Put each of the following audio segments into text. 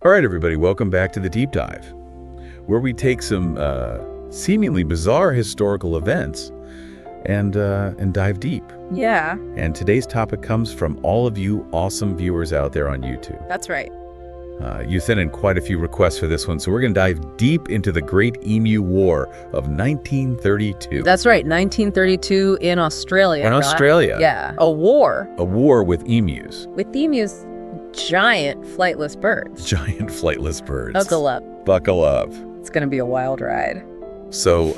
All right, everybody, welcome back to the Deep Dive, where we take some seemingly bizarre historical events and dive deep. Yeah. And today's topic comes from all of you awesome viewers out there on YouTube. That's right. You sent in quite a few requests for this one, so we're going to dive deep into the Great Emu War of 1932. That's right, 1932 in Australia. In Australia? Yeah, a war. A war with emus. With emus, giant flightless birds. Giant flightless birds. Buckle up. Buckle up. It's going to be a wild ride. So,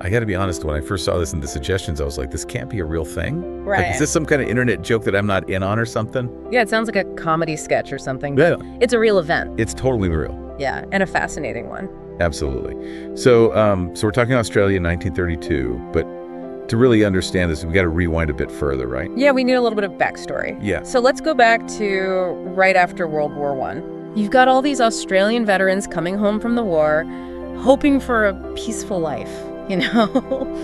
I got to be honest, when I first saw this in the suggestions, I was like, this can't be a real thing. Right. Like, is this some kind of internet joke that I'm not in on or something? Yeah, it sounds like a comedy sketch or something. Yeah. It's a real event. It's totally real. Yeah, and a fascinating one. Absolutely. So we're talking Australia in 1932, but to really understand this, we got to rewind a bit further, right? Yeah, we need a little bit of backstory. Yeah. So let's go back to right after World War I. You've got all these Australian veterans coming home from the war, hoping for a peaceful life, you know?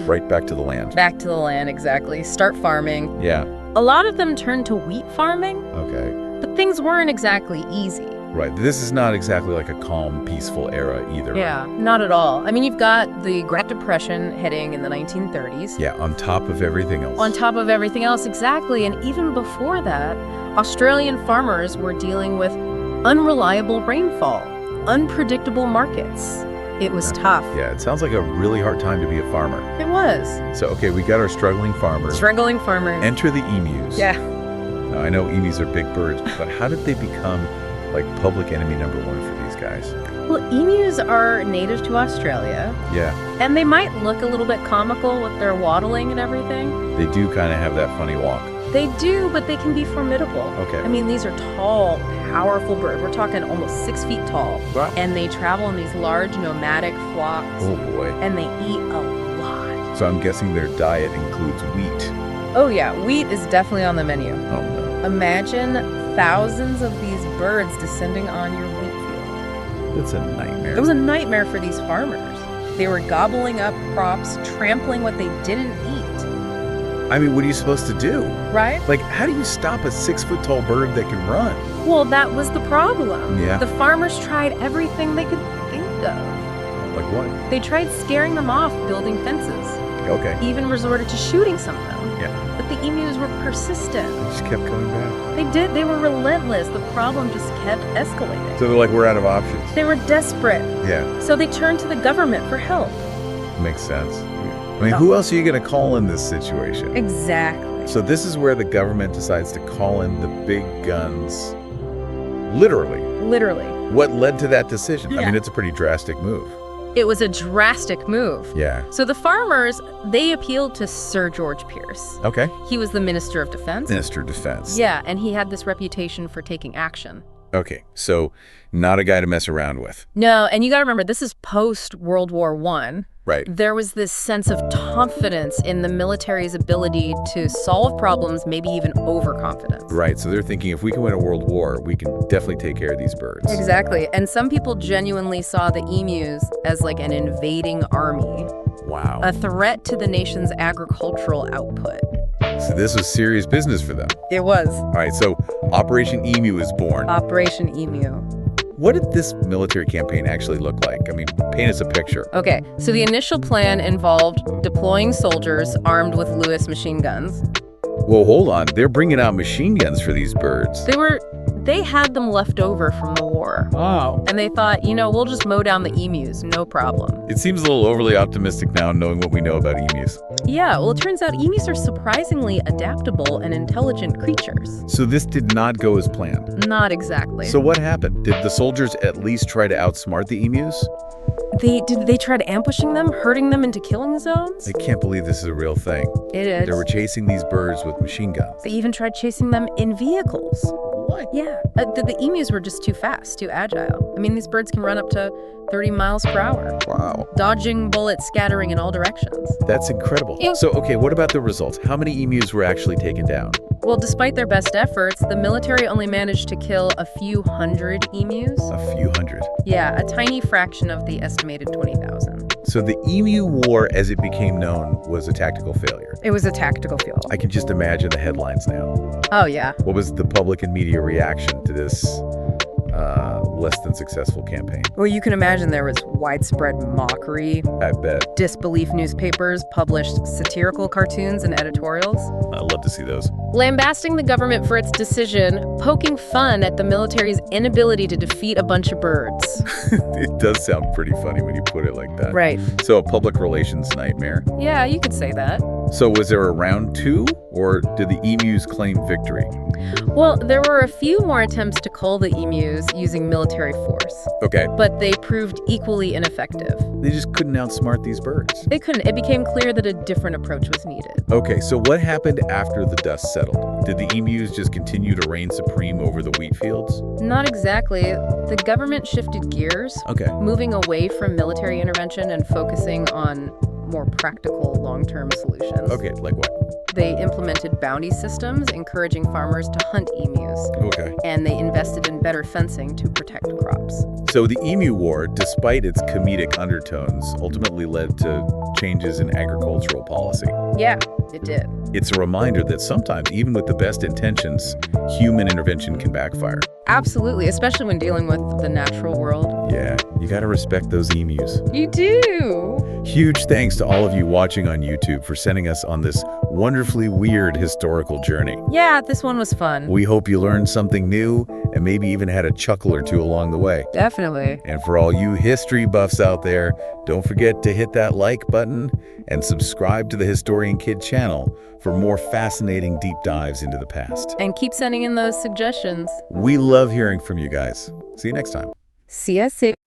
Right back to the land. Back to the land, exactly. Start farming. Yeah. A lot of them turned to wheat farming, Okay. but things weren't exactly easy. Right. This is not exactly like a calm, peaceful era either. Yeah, not at all. I mean, you've got the Great Depression hitting in the 1930s. Yeah, on top of everything else. On top of everything else, exactly. And even before that, Australian farmers were dealing with unreliable rainfall, unpredictable markets. It was tough. Yeah, it sounds like a really hard time to be a farmer. It was. So, okay, we got our struggling farmers. Struggling farmers. Enter the emus. Yeah. Now, I know emus are big birds, but how did they become, like, public enemy number one for these guys? Well, emus are native to Australia, Yeah, and they might look a little bit comical with their waddling and everything. they do kind of have that funny walk. They do, but they can be formidable. Okay. I mean, these are tall, powerful birds. We're talking almost 6 feet tall. Wow. And they travel in these large nomadic flocks. Oh, boy. And they eat a lot. So I'm guessing their diet includes wheat. Oh, yeah. Wheat is definitely on the menu. Oh, no. Imagine thousands of these birds descending on your wheat field. That's a nightmare. It was a nightmare for these farmers. They were gobbling up crops, trampling what they didn't eat. I mean, what are you supposed to do? Right? Like, how do you stop a 6-foot-tall bird that can run? Well, that was the problem. Yeah. The farmers tried everything they could think of. Like what? They tried scaring them off, building fences, Okay. even resorted to shooting some of them. Yeah. But the emus were persistent. Just kept coming back. They did. They were relentless. The problem just kept escalating. So they're like, we're out of options. They were desperate. Yeah, So they turned to the government for help. makes sense. I mean, who else are you going to call in this situation? Exactly. So this is where the government decides to call in the big guns, literally. Literally. What led to that decision? I Yeah. mean, it's a pretty drastic move. It was a drastic move. Yeah. So the farmers, they appealed to Sir George Pierce. Okay. He was the Minister of Defense. Minister of Defense. Yeah, and he had this reputation for taking action. Okay, so not a guy to mess around with. No, and you got to remember, this is post-World War I. Right. There was this sense of confidence in the military's ability to solve problems, maybe even overconfidence. Right, so they're thinking if we can win a world war, we can definitely take care of these birds. Exactly. And some people genuinely saw the emus as like an invading army, Wow. a threat to the nation's agricultural output. So this was serious business for them. It was. All right, so Operation Emu is born. Operation Emu. What did this military campaign actually look like? I mean, paint us a picture. Okay, so the initial plan involved deploying soldiers armed with Lewis machine guns. Well, hold on. They're bringing out machine guns for these birds. They had them left over from the war. Wow. And they thought, you know, we'll just mow down the emus, no problem. It seems a little overly optimistic now knowing what we know about emus. Yeah, well, it turns out emus are surprisingly adaptable and intelligent creatures. So this did not go as planned. Not exactly. So what happened? Did the soldiers at least try to outsmart the emus? They tried ambushing them, herding them into killing zones? I can't believe this is a real thing. It is. They were chasing these birds with machine guns. They even tried chasing them in vehicles. What? Yeah, the emus were just too fast, too agile. I mean, these birds can run up to 30 miles per hour. Wow. Dodging bullets scattering in all directions. That's incredible. Yeah. So, okay, what about the results? How many emus were actually taken down? Well, despite their best efforts, the military only managed to kill a few hundred emus. A few hundred. Yeah, a tiny fraction of the estimated 20,000. So the Emu War, as it became known, was a tactical failure. It was a tactical failure. I can just imagine the headlines now. Oh, yeah. What was the public and media reaction to this less than successful campaign. Well, you can imagine there was widespread mockery. I bet. Disbelief newspapers published satirical cartoons and editorials. I'd love to see those. Lambasting the government for its decision, poking fun at the military's inability to defeat a bunch of birds. It does sound pretty funny when you put it like that. Right. So a public relations nightmare. Yeah, you could say that. So was there a round 2, or did the emus claim victory? Well, there were a few more attempts to cull the emus using military force, Okay. but they proved equally ineffective. They just couldn't outsmart these birds. They couldn't. It became clear that a different approach was needed. Okay, so what happened after the dust settled? Did the emus just continue to reign supreme over the wheat fields? Not exactly. The government shifted gears, Okay. moving away from military intervention and focusing on more practical long-term solutions. Okay, like what? They implemented bounty systems, encouraging farmers to hunt emus, Okay. and they invested in better fencing to protect crops. So the Emu War, despite its comedic undertones, ultimately led to changes in agricultural policy. Yeah, it did. It's a reminder that sometimes, even with the best intentions, human intervention can backfire. Absolutely, especially when dealing with the natural world. Yeah, you gotta respect those emus. You do. Huge thanks to all of you watching on YouTube for sending us on this wonderfully weird historical journey. Yeah, this one was fun. We hope you learned something new and maybe even had a chuckle or two along the way. Definitely. And for all you history buffs out there, don't forget to hit that like button and subscribe to the Historian Kid channel for more fascinating deep dives into the past. And keep sending in those suggestions. We love hearing from you guys. See you next time. See ya soon.